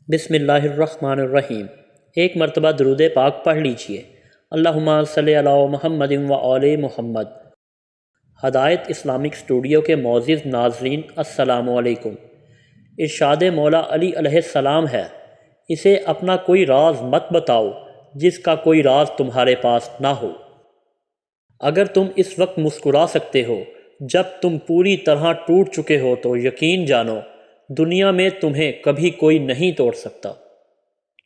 بسم اللہ الرحمن الرحیم۔ ایک مرتبہ درود پاک پڑھ لیجئے۔ اللہم صلی علی محمد و آل محمد۔ ہدایت اسلامک اسٹوڈیو کے معزز ناظرین السلام علیکم۔ ارشاد مولا علی علیہ السلام ہے، اسے اپنا کوئی راز مت بتاؤ جس کا کوئی راز تمہارے پاس نہ ہو۔ اگر تم اس وقت مسکرا سکتے ہو جب تم پوری طرح ٹوٹ چکے ہو تو یقین جانو دنیا میں تمہیں کبھی کوئی نہیں توڑ سکتا۔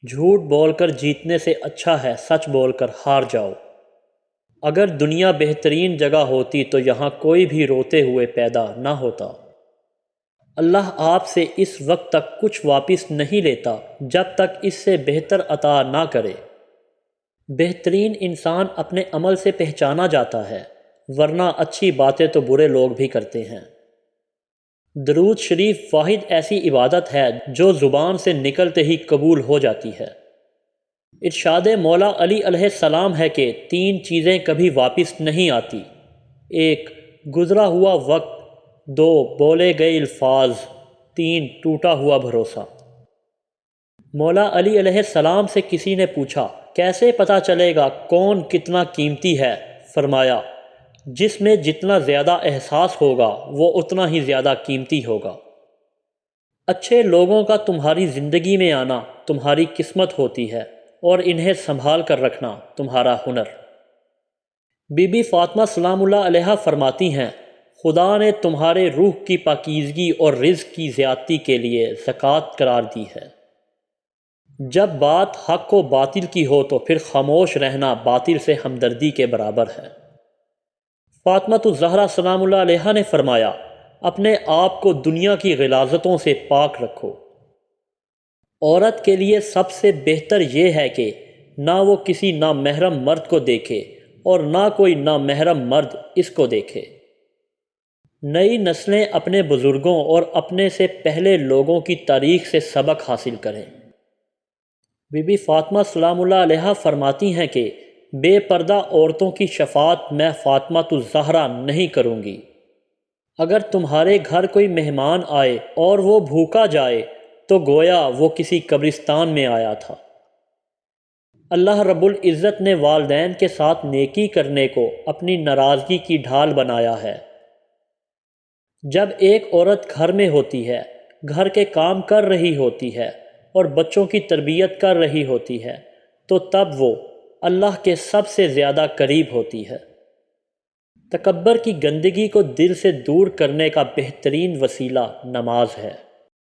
جھوٹ بول کر جیتنے سے اچھا ہے سچ بول کر ہار جاؤ۔ اگر دنیا بہترین جگہ ہوتی تو یہاں کوئی بھی روتے ہوئے پیدا نہ ہوتا۔ اللہ آپ سے اس وقت تک کچھ واپس نہیں لیتا جب تک اس سے بہتر عطا نہ کرے۔ بہترین انسان اپنے عمل سے پہچانا جاتا ہے، ورنہ اچھی باتیں تو برے لوگ بھی کرتے ہیں۔ درود شریف واحد ایسی عبادت ہے جو زبان سے نکلتے ہی قبول ہو جاتی ہے۔ ارشاد مولا علی علیہ السلام ہے کہ 3 چیزیں کبھی واپس نہیں آتی: 1 گزرا ہوا وقت، 2 بولے گئے الفاظ، 3 ٹوٹا ہوا بھروسہ۔ مولا علی علیہ السلام سے کسی نے پوچھا، کیسے پتہ چلے گا کون کتنا قیمتی ہے؟ فرمایا، جس میں جتنا زیادہ احساس ہوگا وہ اتنا ہی زیادہ قیمتی ہوگا۔ اچھے لوگوں کا تمہاری زندگی میں آنا تمہاری قسمت ہوتی ہے اور انہیں سنبھال کر رکھنا تمہارا ہنر۔ بی بی فاطمہ سلام اللہ علیہا فرماتی ہیں، خدا نے تمہارے روح کی پاکیزگی اور رزق کی زیادتی کے لیے زکوٰۃ قرار دی ہے۔ جب بات حق و باطل کی ہو تو پھر خاموش رہنا باطل سے ہمدردی کے برابر ہے۔ فاطمہ الزہرا سلام اللہ علیہا نے فرمایا، اپنے آپ کو دنیا کی غلاظتوں سے پاک رکھو۔ عورت کے لیے سب سے بہتر یہ ہے کہ نہ وہ کسی نامحرم مرد کو دیکھے اور نہ کوئی نامحرم مرد اس کو دیکھے۔ نئی نسلیں اپنے بزرگوں اور اپنے سے پہلے لوگوں کی تاریخ سے سبق حاصل کریں۔ بی بی فاطمہ سلام اللہ علیہا فرماتی ہیں کہ بے پردہ عورتوں کی شفاعت میں فاطمہ الزہرا نہیں کروں گی۔ اگر تمہارے گھر کوئی مہمان آئے اور وہ بھوکا جائے تو گویا وہ کسی قبرستان میں آیا تھا۔ اللہ رب العزت نے والدین کے ساتھ نیکی کرنے کو اپنی ناراضگی کی ڈھال بنایا ہے۔ جب ایک عورت گھر میں ہوتی ہے، گھر کے کام کر رہی ہوتی ہے اور بچوں کی تربیت کر رہی ہوتی ہے تو تب وہ اللہ کے سب سے زیادہ قریب ہوتی ہے۔ تکبر کی گندگی کو دل سے دور کرنے کا بہترین وسیلہ نماز ہے۔